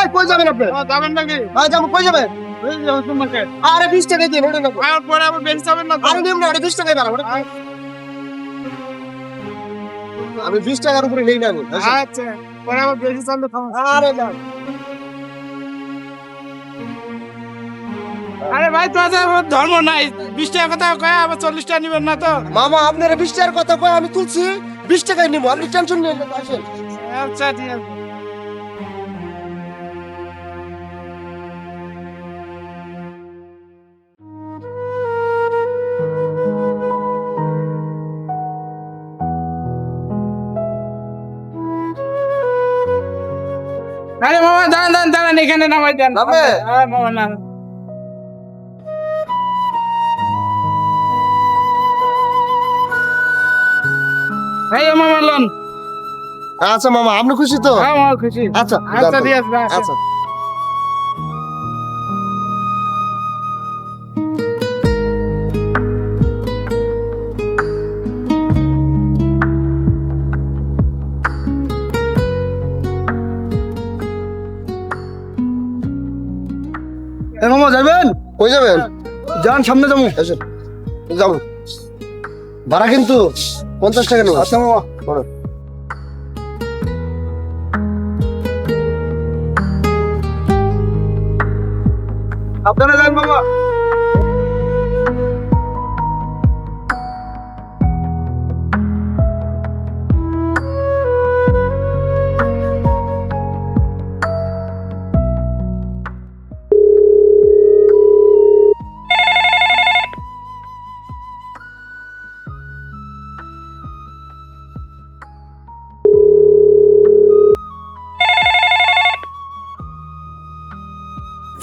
এই কই যাবেন আপনি? যাবেন নাকি? হ্যাঁ যাবো, কই যাবেন? এই যে হুজুর মার্কেট। আরে 20 টাকা দিন, ওটা নেবো। আর পরে আবার বেশি যাবেন না তো? আরে নিম না, আরে 20 টাকাই বাড়াবো। আমি 20 টাকার উপরে নেই না আমি। আচ্ছা, পরে আবার বেশি চাইলে সমস্যা। আরে না। আরে ভাই তো আছে ধর্ম নাই, 20 টাকা কথা কয় আবার 40 টাকা নিবেন না তো? মামা আপনারা 20 টাকার কথা কয় আমি তুলছি, 20 টাকাই নিবো, আপনি টেনশন নিয়েন না, আসেন। আচ্ছা ঠিক আছে। আরে মামা দাঁড়ান এখানে নামাই দেন। নামে? হ্যাঁ মামা না। এই মামা লোন। আচ্ছা মামা, আপনি খুশি তো? হ্যাঁ মামা খুশি। আচ্ছা আচ্ছা ঠিক আছে, রাখছি। আচ্ছা। এ মামা যাবেন? কই যাবেন? যান, সামনে যাবো। আসেন, যাবো। ভাড়া কিন্তু 50 টাকা নেবো। আচ্ছা মামা। বলো। আপনারা যান মামা।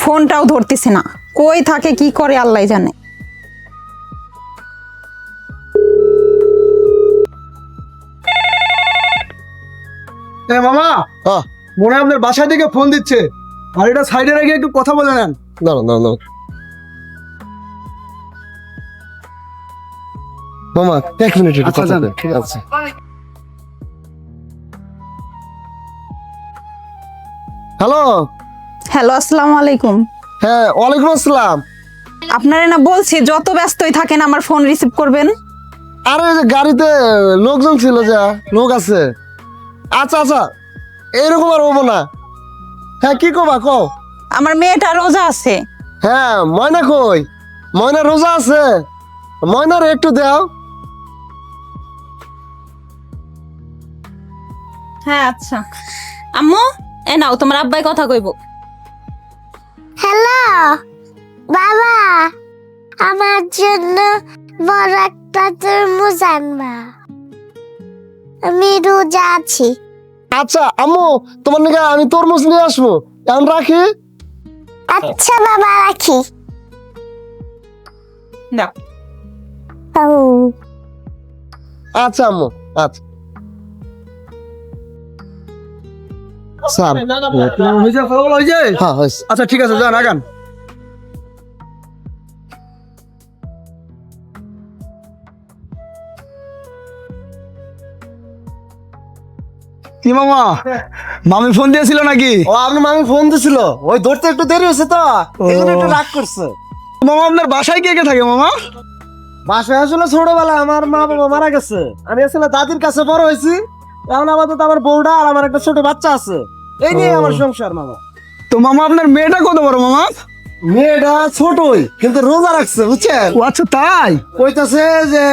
ফোনটাও ধরতেছে না, কই থাকে কি করে আল্লাহ জানে। এ মামা, হ্যাঁ, মনে হয় আপনার বাসা থেকে ফোন দিচ্ছে, আর এটা সাইডে রেখে একটু কথা বলে নেন। দাঁড়ান দাঁড়ান দাঁড়ান। মামা 1 মিনিট একটু আচ্ছা, কথা যান, বলতে। ঠিক আছে। আচ্ছা। হ্যালো। হ্যালো, আসসালামু আলাইকুম। হ্যাঁ, ওয়ালাইকুম আসসালাম। আপনারা না বলছি যত ব্যস্তই থাকেন আমার ফোন রিসিভ করবেন। আরে এই যে গাড়িতে লোকজন ছিল, যা লোক আছে। আচ্ছা আচ্ছা, এরকম আর হবো না। হ্যাঁ, কি কবা কও। আমার মেয়েটা রোজা আছে। হ্যাঁ, ময়না কই? ময়না রোজা আছে, ময়নার একটু দাও। হ্যাঁ আচ্ছা। আম্মু, এ নাও তোমার আব্বাই কথা কইব। হ্যালো বাবা, আমার জন্য বড় একটা তরমুজ আনবা, আমি রোজা আছি। আচ্ছা আম্মু, তোমার নাকি আমি তরমুজ নিয়ে আসবো, এখন রাখি। আচ্ছা বাবা, রাখি। দাও। ও, আচ্ছা আম্মু, আচ্ছা। স্যার, হয়েছে ফলাফল হয়েছে? হ্যাঁ হয়েছে। আচ্ছা ঠিক আছে, যান আগান। কি মামা, মামি ফোন দিয়েছিল নাকি? ও, আপনি মামি ফোন দিছিল, ওই ধরতে একটু দেরি হয়েছে তো, এই জন্য একটু রাগ করছে। মামা আপনার বাসায় কে কে থাকে মামা? বাসায় আসলে ছোটবেলায় আমার মা বাবা মারা গেছে, আমি আসলে দাদির কাছে বড় হয়েছি। এখন আপাতত আমার বউটা আর আমার একটা ছোট বাচ্চা আছে, এই নিয়ে আমার সংসার মামা। তো মামা আপনার মেয়েটা কত বড় মামা? মেয়েটা ছোটই, কিন্তু রোজা রাখছে বুঝছেন। ও আচ্ছা, তাই? কইতাছে যে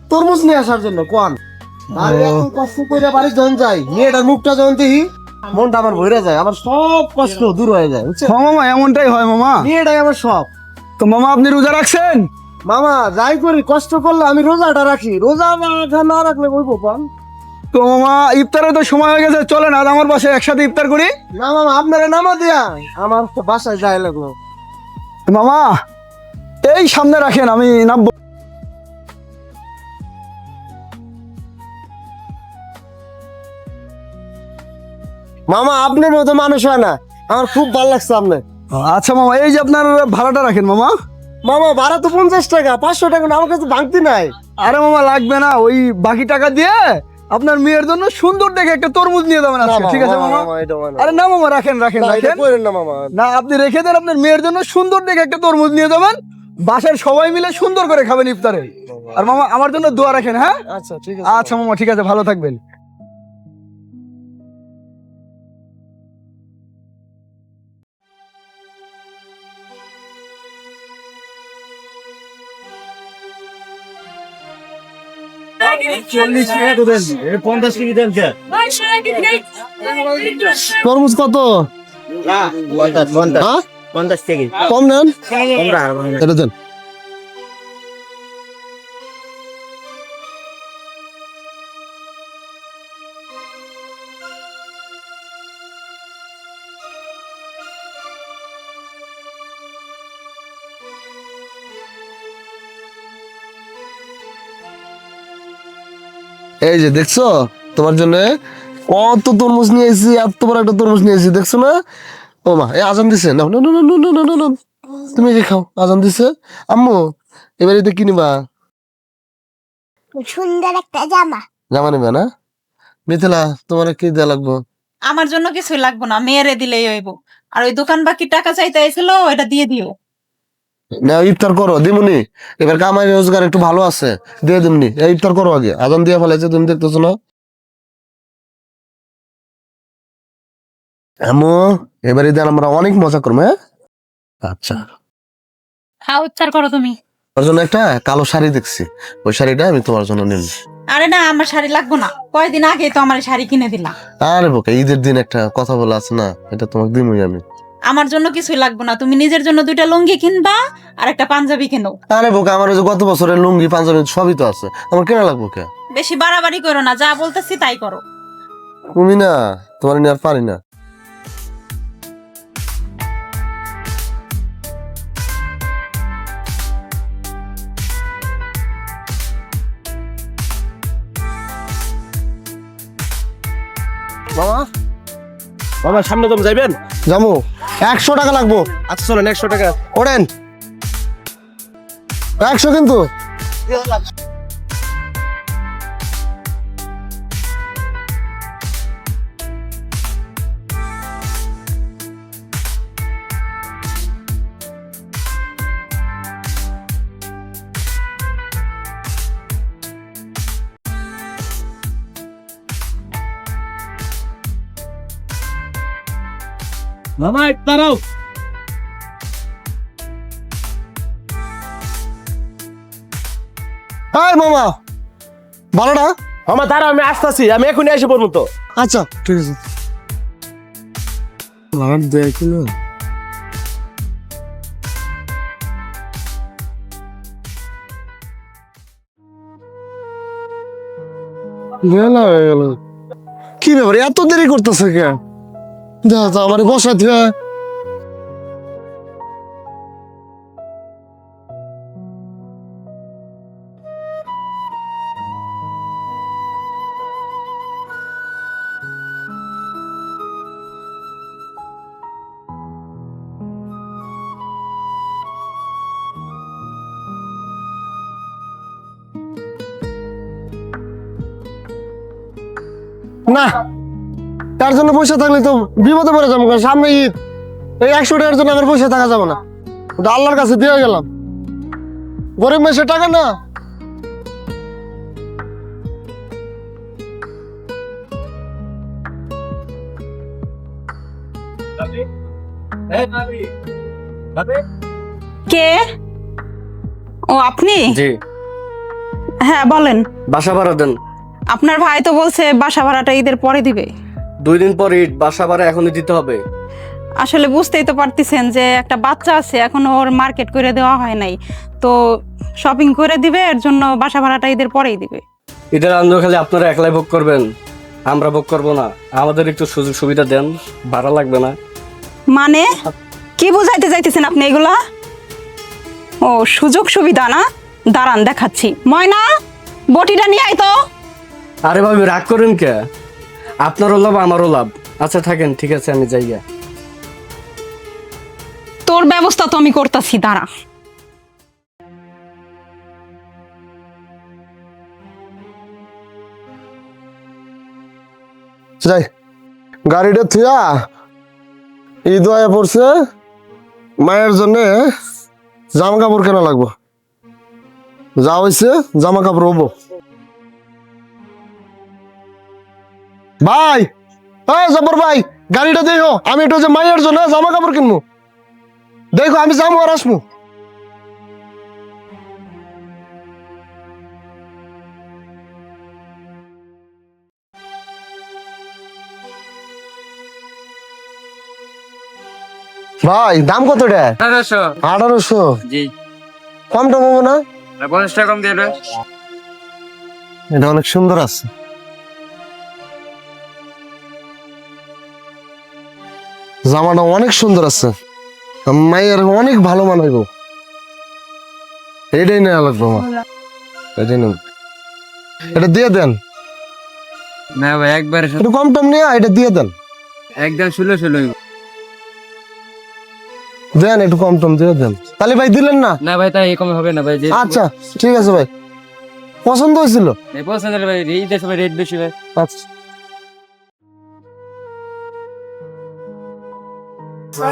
তরমুজ নিয়ে আসার জন্য কোন। আর এত কষ্ট করে বাড়ি যখন যাই, মেয়েটার মুখটা যখন দেখি, মনটা আমার ভরে যায়, আমার সব কষ্ট দূর হয়ে যায় বুঝছেন। হ্যাঁ মামা, এমনটাই হয় মামা। মেয়েটাই আমার সব। তো মামা আপনি রোজা রাখছেন? মামা যাই করি, কষ্ট করলে আমি রোজাটা রাখি, রোজা না রাখলে বই পান। তো মামা ইফতারের তো সময় হয়ে গেছে, চলেন আজ আমার বাসায় একসাথে ইফতার করি। না মামা, আপনারা নামা দিয়া আমার তো বাসায় যাই লাগলো। মামা এই সামনে রাখেন, আমি নামবো। মামা আপনার মতো মানুষ হয় না, আমার খুব ভালো লাগছে আপনি। আচ্ছা মামা, এই যে আপনার ভাড়াটা রাখেন মামা। মামা ভাড়া তো 50 টাকা, 500 টাকা না, আমার কাছে ভাঙতি নাই। আরে মামা লাগবে না, ওই বাকি টাকা দিয়ে আপনার মেয়ের জন্য সুন্দর দেখে একটা তরমুজ নিয়ে যাবেন আজকে, ঠিক আছে মামা? আরে না মামা, রাখেন রাখেন রাখেন না মামা। না, আপনি রেখে দেন। আপনার মেয়ের জন্য সুন্দর দেখে একটা তরমুজ নিয়ে যাবেন, বাসার সবাই মিলে সুন্দর করে খাবেন ইফতারে। আর মামা আমার জন্য দোয়া রাখেন, হ্যাঁ? আচ্ছা ঠিক আচ্ছা মামা, ঠিক আছে, ভালো থাকবেন। তরমুজ কত? কম নেন, এটা দেন। এই যে দেখছো, তোমার জন্য কত তরমুজ নিয়ে এসেছি, এত বড় একটা তরমুজ নিয়ে এসেছি, দেখছো না? ও মা, এই আজান দিছে, না না না না না না না না, তুমি যে খাও, আজান দিছে। আম্মু এবার এটা কি নিবা? সুন্দর একটা জামা। জামা নিবা না? মিথিলা, তোমার কি দেওয়া লাগবো? আমার জন্য কিছুই লাগবো না, মেয়েরে দিলেই হইব। আর ওই দোকান বাকি টাকা চাইতে আইছিল, এটা দিয়ে দিও। না, ইফতার করো, দিমুনি। এবার কামাই রোজগার একটু ভালো আছে, দিয়ে দিমনি। এই ইফতার করো আগে, আজান দিয়ে ফেলাইছে, তুমি দেখতেছো না? আম্মু এবার ঈদে আমরা অনেক মজা করবো, হ্যাঁ? আচ্ছা, খাও, ইফতার করো তুমি। তোর জন্য একটা কালো শাড়ি দেখছি, ওই শাড়িটা আমি তোমার জন্য নিন। আরে না, আমার শাড়ি লাগবো না, কয়দিন আগে তো আমার শাড়ি কিনে দিলা। আরে বোকা, ঈদের দিন একটা কথা বলা আছে না, এটা তোমাকে দিমই আমি। আমার জন্য কিছুই লাগবো না, তুমি নিজের জন্য 2টা লুঙ্গি কিনবা আর একটা পাঞ্জাবি কেনো। আরে বোকা, আমার ওই যে গত বছরের লুঙ্গি পাঞ্জাবি সবই তো আছে, আমার কেনা লাগবো কে? বেশি বাড়াবাড়ি করো না, যা বলতেছি তাই করো। তুমি না, তোমার নিয়ে আর পারি না। মামা, মামা সামনে তুমি যাইবেন? যাবো, 100 টাকা লাগবো। আচ্ছা চলেন, 100 টাকা। ওড়েন, 100 কিন্তু। মামা দাঁড়াও। হাই মামা, ভালো না? মামা দাঁড়াও, আমি আসতেছি, আমি এখনই এসে পড়বো তো। আচ্ছা ঠিক আছে। লাগান দেয় কি না? বেলা হয়ে গেল, কি ব্যাপার এত দেরি করতেছে কে? দেখা তো আমার বসা দিয়ে। না, তার জন্য পয়সা থাকলে তো বিপদে পড়ে যাবো, কারণ সামনে ঈদ। এই 100 টাকার জন্য আমার পয়সা থাকা যাবে না, ওটা আল্লাহর কাছে দিয়ে গেলাম। গরিব মানুষের টাকা না। কে? ও আপনি? জি। হ্যাঁ বলেন। বাসা ভাড়া দেন। আপনার ভাই তো বলছে বাসা ভাড়াটা ঈদের পরে দিবে। 2 দিন পর ঈদ, বাসা ভাড়া এখনই দিতে হবে। আসলে বুঝতেই তো পারতেছেন যে একটা বাচ্চা আছে, এখনো ওর মার্কেট করে দেওয়া হয় নাই, তো শপিং করে দিবে, এর জন্য বাসা ভাড়াটা ঈদের পরেই দিবে। ঈদের আনন্দ খালি আপনারা একলাই ভোগ করবেন, আমরা ভোগ করবো না। আমাদের একটু সুযোগ সুবিধা দেন, ভাড়া লাগবে না। মানে কি বুঝাইতে চাইতেছেন আপনি এগুলা? ও সুযোগ সুবিধা না, দাঁড়ান দেখাচ্ছি। ময়না, বটিটা নিয়ে আয় তো। আরে ভাবি রাগ করেন কে? আপনারও লাভ আমারও লাভ। আচ্ছা থাকেন, ঠিক আছে আমি যাই। তোর ব্যবস্থা তো আমি করতেছি, দাঁড়া। যাই গাড়িটা থুয়া ঈদ হয়ে পড়ছে, মায়ের জন্য জামা কাপড় কেনা লাগবো। যা হয়েছে জামা কাপড় হবো। ভাই, হ্যাঁ জব্বর ভাই, গাড়িটা দেখো, আমি একটু যে মায়ের জন্য জামা কাপড় কিনবো। দেখো আমি যাবো আর আসবো। ভাই দাম কত রে? 1800। জি কম টম হবো না? 50 টাকা কম দিয়ে দেবে। এটা অনেক সুন্দর আছে। জামাটা অনেক সুন্দর আছে, মায়ের অনেক ভালো মানাইব। এটাই নেওয়া লাগবে আমার, এটাই নেব। এটা দিয়ে দেন। না ভাই একবারে একটু কম টম নিয়ে এটা দিয়ে দেন। একদম 16 দেন একটু কম টম দিয়ে দেন। তাহলে ভাই দিলেন না? না ভাই তাই কমে হবে না ভাই। যে আচ্ছা ঠিক আছে ভাই, পছন্দ হয়েছিল। এই পছন্দ ভাই এই দেশে ভাই রেট বেশি ভাই। আচ্ছা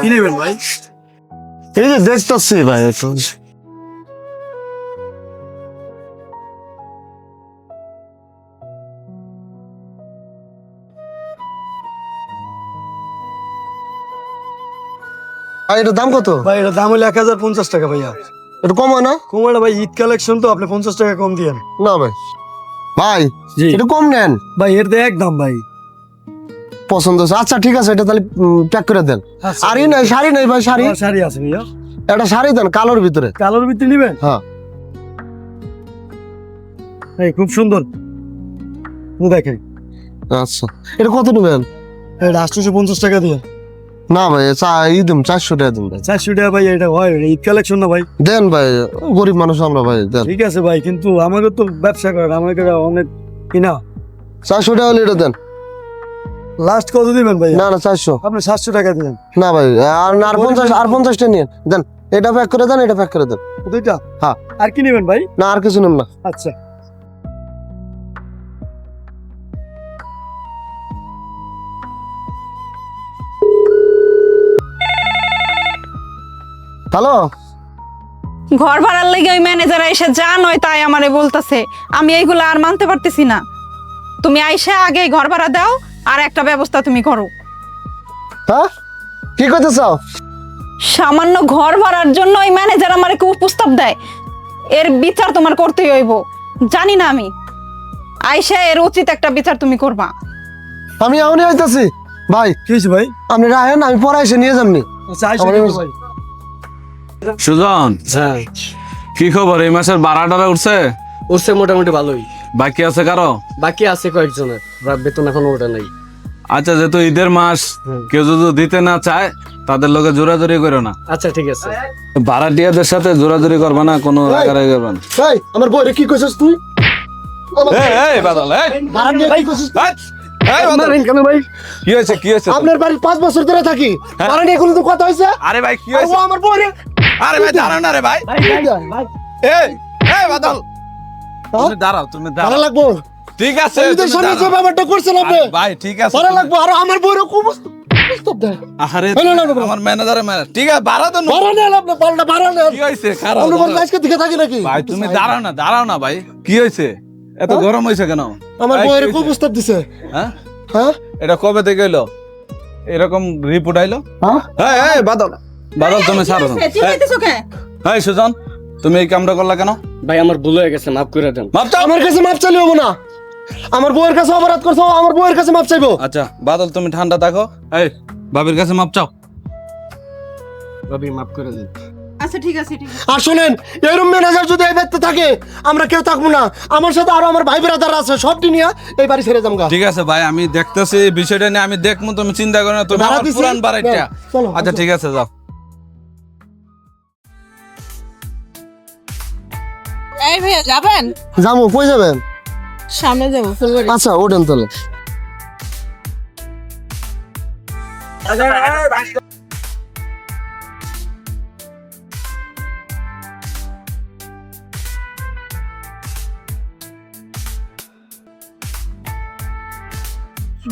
কি নেবেন ভাই? এই যে দেখতেছি ভাই একটু। ভাই এটার দাম কত? ভাই এটা দাম হলো 1050 টাকা ভাইয়া। একটু কম হয় না? কমালে ভাই ঈদ কালেকশন তো, আপনি 50 টাকা কম দিয়েন। না ভাই, ভাই জি একটু কম নেন। ভাই এর তো একদম ভাই। পছন্দ হয়েছে, আচ্ছা ঠিক আছে, এটা তাহলে প্যাক করে দেন। শাড়ি নাই, শাড়ি নাই ভাই, শাড়ি আমার শাড়ি আছে ভাইয়া। একটা শাড়ি দেন কালোর ভিতরে। কালোর ভিতরে নেবেন? হ্যাঁ এই খুব সুন্দর, দেখেন। আচ্ছা এটা কত নেবেন? এটা 850 টাকা দিয়ে। না ভাই ই দিন 400 টাকা দিন ভাই। 400 টাকা ভাই, এটা হয় ঈদ কালেকশন না ভাই। দেন ভাই, গরিব মানুষ আমরা ভাই, দেন। ঠিক আছে ভাই, কিন্তু আমাদের তো ব্যবসা করেন, আমাদের অনেক কিনা। 400 টাকা হলে এটা দেন। লাস্ট কত দিবেন ভাই? না না 400। আপনি 700 টাকা দিবেন। না ভাই, আর 50টা নিয়ে দেন। এটা প্যাক করে দেন, এটা প্যাক করে দেন। দুইটা? হ্যাঁ। আর কি নেবেন ভাই? না আর কিছু নেন না। আচ্ছা হ্যালো, ঘর ভাড়ার লেগে ওই ম্যানেজার এসে যা নয় তাই আমারে বলতেছে, আমি এইগুলো আর মানতে পারতেছি না। তুমি আইসা আগে ঘর ভাড়া দাও, আর একটা ব্যবস্থা তুমি করো। হ্যাঁ কি করতে চাও? সামান্য ঘর ভাড়ার জন্য ওই ম্যানেজার আমারে প্রস্তাব দেয়, এর বিচার তোমার করতেই হইব। জানি না আমি, আইসা এর উচিত একটা বিচার তুমি করবা। আমি এখনই আইতাছি ভাই। কি হয়েছে ভাই? আপনি রাখেন, আমি পরে এসে নিয়ে যামনি। আচ্ছা আইসা আমার নিবো ভাই। সুজন, হ্যাঁ কি খবর? এই মাসের ভাড়াটা উঠছে? উঠছে মোটামুটি ভালোই। বাকি আছে কারো? বাকি আছে কয়েকজনের, বেতন এখনো ওঠে নাই। আচ্ছা, যেহেতু ঈদের মাস, কেউ যদি দিতে না চায় তাদের লোকে জোরাজুরি করো না। আচ্ছা ঠিক আছে। ভাড়াটিয়াদের সাথে জোরাজুরি করবা না, কোনো রাগারাগি করবা না। এই আমার বউরে কি কইছস তুই? এই বাদল, ভাড়া নিয়ে কি কইছস? কেন ভাই? কি হয়েছে? কি হয়েছে? আপনার বাড়ি 5 বছর ধরে থাকি, ভাড়া নিয়ে কোনো কথা হইছে? আরে ভাই কি আর ও হয়েছে? আমার বউরে আরে ভাই দাঁড়াও না রে ভাই। এই বাদল, তুমি দাঁড়াও, তুমি ভাড়া দাঁড়াও। লাগবো। ঠিক আছে, ঈদের তুমি সামনে যে দাঁড়াও। ব্যাপারটা করছেন আপনি, আরে ভাই ঠিক আছে। ভাড়া লাগবো। আর আমার বউরে খুব প্রস্তাব দেয়। আরে না, না, না, না। আমার ম্যানেজারে ঠিক আছে, ভাড়া তো নো- ভাড়া নেন আপনি, পাল্টা ভাড়া নেন। কি হয়েছে? খারাপ আপনি বলেন আজকে দিকে থাকি নাকি? ভাই তুমি দাঁড়াও না ভাই। কি হয়েছে? এত গরম হয়েছে কেন? আমার ভাই, বউরে কি খুব হয়েছে? প্রস্তাব দিছে। হ্যাঁ? হ্যাঁ এটা কবে থেকে এলো এরকম রিপোর্ট আইলো? হ্যাঁ এই বাদল, বাদল তুমি ছাড়ো না। এই সুজন, তুমি এই কামটা করলা কেন? ভাই আমার ভুল হয়ে গেছে, মাফ করে দেন। মাপ চাও। আমার কাছে মাপ চাইলে হবো না। আমার বউয়ের কাছে অপরাধ করছো, আমার বউয়ের কাছে মাপ চাইবো। আচ্ছা বাদল তুমি ঠান্ডা থাকো। এই ভাবির কাছে মাপ চাও। ভাবি মাফ করে দেন। আচ্ছা ঠিক আছে, ঠিক আছে। আর শোনেন, এরকম ম্যানেজার যদি এই বাড়িতে থাকে, আমরা কেউ থাকবো না। আমার সাথে আরো আমার ভাই ব্রাদার আছে, সবটি নিয়ে এই বাড়ি ছেড়ে যাবো। ঠিক আছে ভাই, আমি দেখতেছি এই বিষয়টা নিয়ে, আমি দেখবো, তুমি চিন্তা করো না। তুমি ভাড়া আমার দিছি? পুরান বাড়িটা। চলো, আচ্ছা ঠিক আছে, যাও। এই ভাইয়া যাবেন? যাবো, কই যাবেন? সামনে যাবো ফুলবাড়ি। আচ্ছা ওঠেন তাহলে।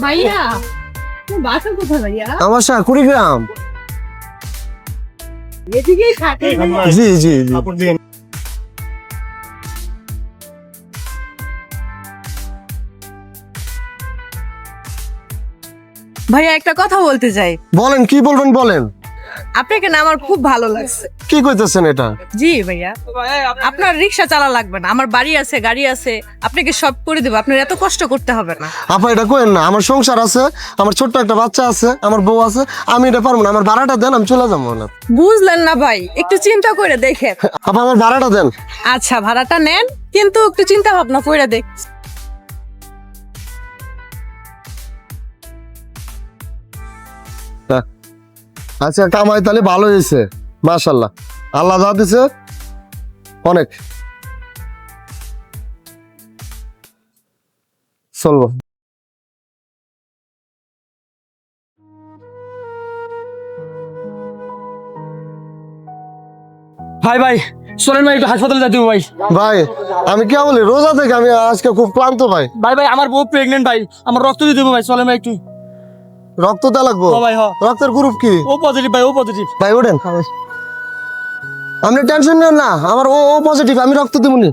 ভাইয়া বাসা কোথায় ভাইয়া? আমার শাহ কুড়িগ্রাম। এদিকেই থাকে। জি জি জি। ভাইয়া একটা কথা বলতে চাই, বলেন, কি বলবেন বলেন। আপনাকে না আমার খুব ভালো লাগছে। কি কইতেছেন এটা? জি ভাইয়া, আপনার রিক্সা চালা লাগবে না, আমার বাড়ি আছে, গাড়ি আছে, আপনাকে সব করে দেবো, আপনার এত কষ্ট করতে হবে না। আপা এটা কইেন না, আমার সংসার আছে, আমার ছোট্ট একটা বাচ্চা আছে, আমার বউ আছে, আমি এটা পারবো না। আমার ভাড়াটা দেন, আমি চলে যাবো না। বুঝলেন না ভাই, একটু চিন্তা করে দেখেন। আপা আমার ভাড়াটা দেন। আচ্ছা ভাড়াটা নেন, কিন্তু একটু চিন্তা ভাবনা করে দেখ। আচ্ছা কামাই তাহলে ভালো হয়েছে, মাশাল্লাহ, আল্লাহ যা দিছে অনেক। চলবো। ভাই ভাই চলেন ভাই, একটু হাসপাতালে যাই ভাই। ভাই আমি কে বলি, রোজা থেকে আমি আজকে খুব ক্লান্ত ভাই। ভাই ভাই আমার বউ প্রেগনেন্ট ভাই, আমার রক্ত দিয়ে দেবো ভাই, চলেন ভাই একটু। রক্ত দেওয়া লাগবো? ও ভাই হ, রক্তের গ্রুপ কি? ও পজিটিভ ভাই, ও পজিটিভ। ভাই ওঠেন, আপনি টেনশন নেন না, আমার ও পজিটিভ, আমি রক্ত দেবনি।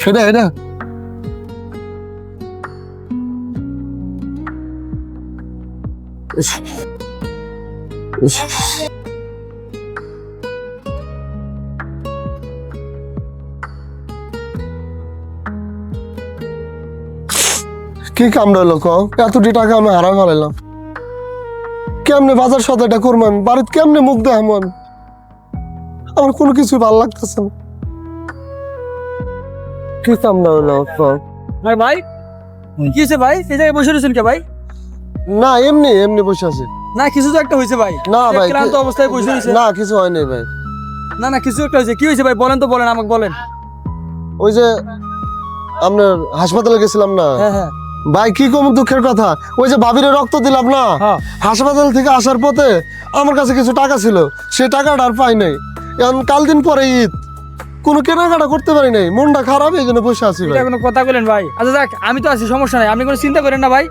সেটা এটা কি কামড়া হলো ক? এতটি টাকা আমি হারা ফেলাইলাম, কেমনে বাজার সদাটা করবো আমি, বাড়িতে কেমনে মুখ দেখাবো আমি? আমার কোনো কিছু ভালো লাগতেছে না। কি কামড়া হলো ক? ভাই ভাই কি হয়েছে ভাই, এই জায়গায় বসে রয়েছেন কে ভাই? না এমনি এমনি বসে আছে। না কিছু তো একটা হয়েছে ভাই। না ভাই, ক্লান্ত অবস্থায় বসে রয়েছে। না কিছু হয়নি ভাই। না না কিছু একটা হয়েছে, কি হয়েছে ভাই বলেন তো, বলেন আমাকে বলেন। ওই যে আপনার হাসপাতালে গেছিলাম না হ্যাঁ হ্যাঁ ভাই, কি কম দুঃখের কথা, ওই যে ভাবিরে রক্ত দিলাম না, হ্যাঁ। হাসপাতাল থেকে আসার পথে আমার কাছে কিছু টাকা ছিল, সেই টাকাটা আর পাই নাই। এখন কাল দিন পরে ঈদ, কোনো কেনাকাটা করতে পারি নাই, মনটা খারাপ, এই জন্য বসে আছি ভাই। এটা কোনো কথা বলেন ভাই। আচ্ছা যাক, আমি তো আছি, সমস্যা নাই, আপনি কোনো চিন্তা করেন না ভাই।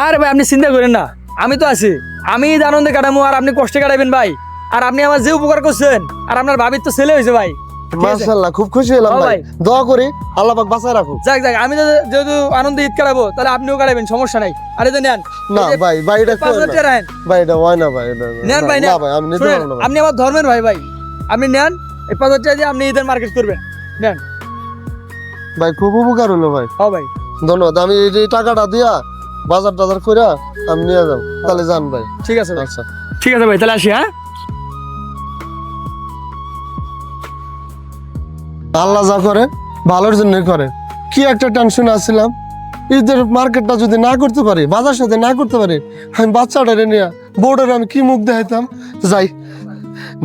আর ভাই আপনি চিন্তা করেন না, আমি তো আছি, আমি ঈদ আনন্দে কাটাবো আর আপনি কষ্টে কাটাবেন ভাই। আর আপনি আমার যে উপকার করছেন, আর আপনার ভাবির তো ছেলে হয়েছে ভাই। মাশাআল্লাহ, খুব খুশি হলাম হ্যাঁ ভাই, ভাই। দোয়া করি আল্লাহ পাক বাঁচায় রাখুক। যাক যাক, আমি তো যেহেতু আনন্দে ঈদ কাটাবো, তাহলে আপনিও কাটাবেন, সমস্যা নাই। আর এই যে নেন না এই যে ভাই, ভাই এটা 5,000 টাকা রাখেন। ভাই, এটা হয় না ভাই, নেন ভাই, না নেন। ভাই, আমি নিতে শুনেন, পারবো না ভাই। আপনি আমার ধর্মের ভাই ভাই, আপনি নেন এই 5,000 টাকা দিয়ে আপনি ঈদের মার্কেট করবেন, নেন। ভাই খুব উপকার হলো ভাই, হ্যাঁ ভাই ধন্যবাদ। আমি এই টাকাটা দিয়া বাজার টাজার করে আমি নিয়ে যাবো, তাহলে যান ভাই। ঠিক আছে ভাই, আচ্ছা ঠিক আছে ভাই, তাহলে আসি। হ্যাঁ আল্লাহ যা করে ভালোর জন্য করে। কি একটা টেনশন আসছিলাম, ঈদের মার্কেটটা যদি না করতে পারি, বাজার সাথে না করতে পারি, আমি বাচ্চাটারে নিয়ে বোর্ডের আমি কি মুখ দেখাইতাম। যাই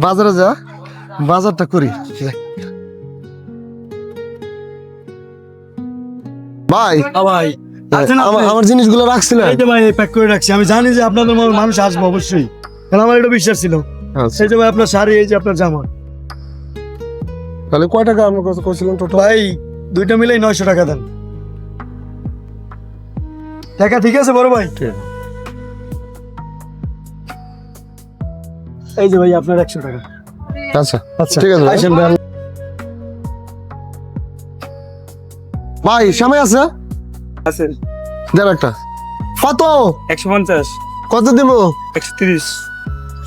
বাজারে, যা বাজারটা করি। যাই। ভাই ভাই আছেন আপনি? আমার জিনিসগুলো রাখছিলেন? এই যে ভাই প্যাক করে রাখছি, আমি জানি যে আপনাদের মতো মানুষ আসবে অবশ্যই, কারণ আমার এটা বিশ্বাস ছিল। আচ্ছা, এই যে ভাই আপনার শাড়ি, এই যে আপনার জামা। তাহলে কয় টাকা আপনার কাছে কইছিলেন টোটাল? ভাই দুইটা মিলেই 900 টাকা দেন। টাকা ঠিক আছে বড় ভাই? এই যে ভাই আপনার 100 টাকা। আচ্ছা আচ্ছা ঠিক আছে ভাই। আসেন ভাই। ভাই সময় আছে? আছেন দেন একটা। কত? 150, কত দিব? 130।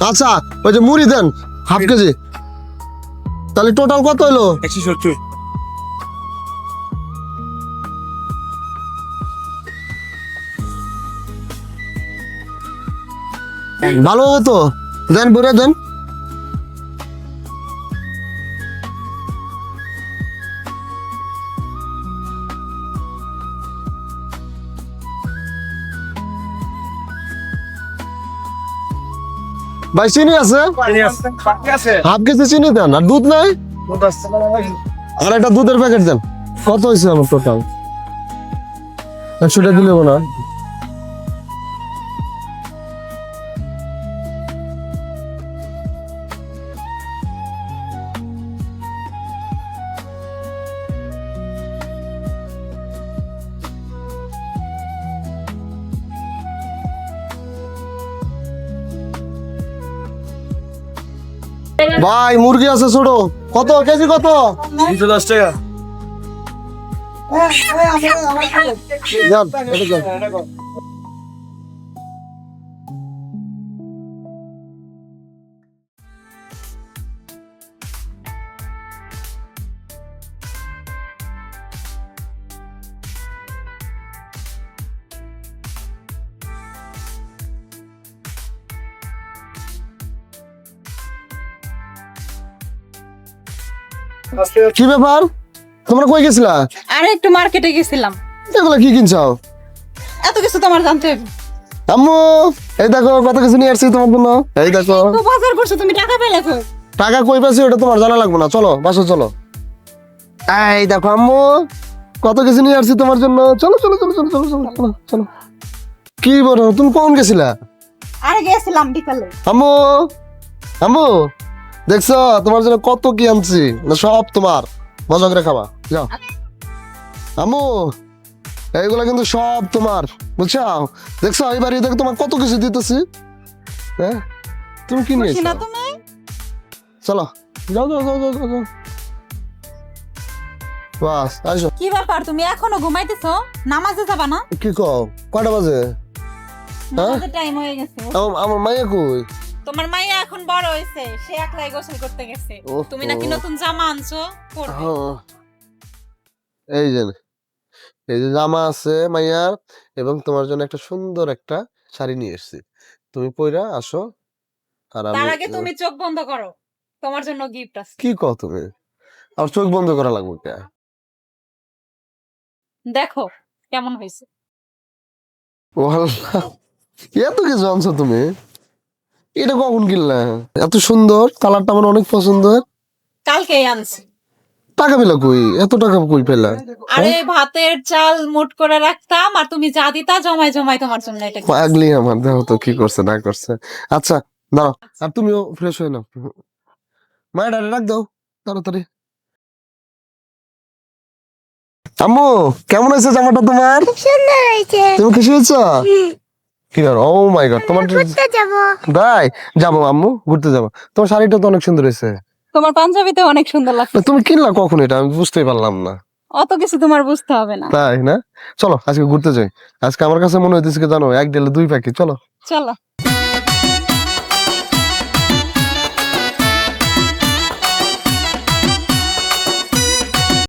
আচ্ছা ওই যে মুড়ি দেন হাফ কেজি, তাহলে টোটাল কত হলো? 170। ভালো হবে তো, দেন বলে দেন। ভাই চিনি আছে? হাফ কেজি চিনি দেন, আর দুধ নাই? আর একটা দুধের প্যাকেট দেন। কত হয়েছে আমার টোটাল? 100 টাকা দিলে না? ভাই মুরগি আছে ছোট, কত কেজি কত? 210 টাকা। যান, এটা যান। কি ব্যাপার, তোমরা কই গেছিলা? আরে একটু মার্কেটে গেছিলাম। এগুলো কি কিনছাও? এত কিছু তোমার জানতে হবে? আম্মু এই দেখো কত কিছু নিয়ে আসছি তোমার জন্য। এই দেখো তো বাজার করছো, তুমি টাকা পেলে কই? টাকা কই পাচ্ছি ওটা তোমার জানা লাগবে না, চলো বাসা চলো। এই দেখো আম্মু কত কিছু নিয়ে আসছি তোমার জন্য, চলো চলো চলো চলো চলো চলো চলো চলো। কি বলো, তুমি কখন গেছিলা? আরে গেছিলাম বিকালে। আম্মু আম্মু দেখছো তোমার জন্য কত কি আনছি, না সব তোমার, মজা করে খাবা যাও। আম্মু এইগুলা কিন্তু সব তোমার, বুঝছো? দেখছো এই বাড়ি দেখো তোমার কত কিছু দিতেছি। হ্যাঁ তুমি কি নিয়েছো? খুশি না তুমি? চলো যাও যাও যাও যাও যাও, যাও। বাস আসো। কি ব্যাপার, তুমি এখনো ঘুমাইতেছো? নামাজে যাবা না? কি কও, কয়টা বাজে? নামাজের টাইম হয়ে গেছে। আমার মাইয়া কই? তোমার মাইয়া এখন বড় হয়েছে, সে একলাই গোসল করতে গেছে। ওহ, তুমি নাকি ওহ। নতুন জামা আনছো, পরবে। হ্যাঁ। এই যে এই যে জামা আছে মাইয়ার, এবং তোমার জন্য একটা সুন্দর একটা শাড়ি নিয়ে এসেছি, তুমি পইরা আসো। আর আমি তার আগে তুমি চোখ বন্ধ করো, তোমার জন্য গিফট আছে। কি কও তুমি? আর চোখ বন্ধ করা লাগবে কে? দেখো কেমন হয়েছে। ও আল্লাহ, এত কিছু আনছো তুমি, এটা কখন কিনলা? এত সুন্দর, কালারটা আমার অনেক পছন্দের। কালকেই আনছি। টাকা পেলা কই, এত টাকা কই পেলা? আরে ভাতের চাল মোট করে রাখতাম, আর তুমি যা দিতা জমায় জমায় তোমার জন্য এটা কিনছি। পাগলি আমার, দেখো তো কি করছে না করছে। আচ্ছা দাঁড়াও, আর তুমিও ফ্রেশ হয়ে নাও, মায়ের ডালে রাখ দাও তাড়াতাড়ি। আম্মু কেমন হয়েছে জামাটা তোমার? সুন্দর হয়েছে। তুমি খুশি হয়েছো? কি আর, ও মাই গড, তোমার ঘুরতে যাবো। তাই যাবো আম্মু, ঘুরতে যাবো। তোমার শাড়িটা তো অনেক সুন্দর হয়েছে। তোমার পাঞ্জাবিতে অনেক সুন্দর লাগছে। তুমি কিনলা কখন এটা, আমি বুঝতেই পারলাম না। অত কিছু তোমার বুঝতে হবে না। তাই না? চলো আজকে ঘুরতে যাই। আজকে আমার কাছে মনে হইতেছে কি জানো, এক ডেলে দুই পাখি, চলো। চলো।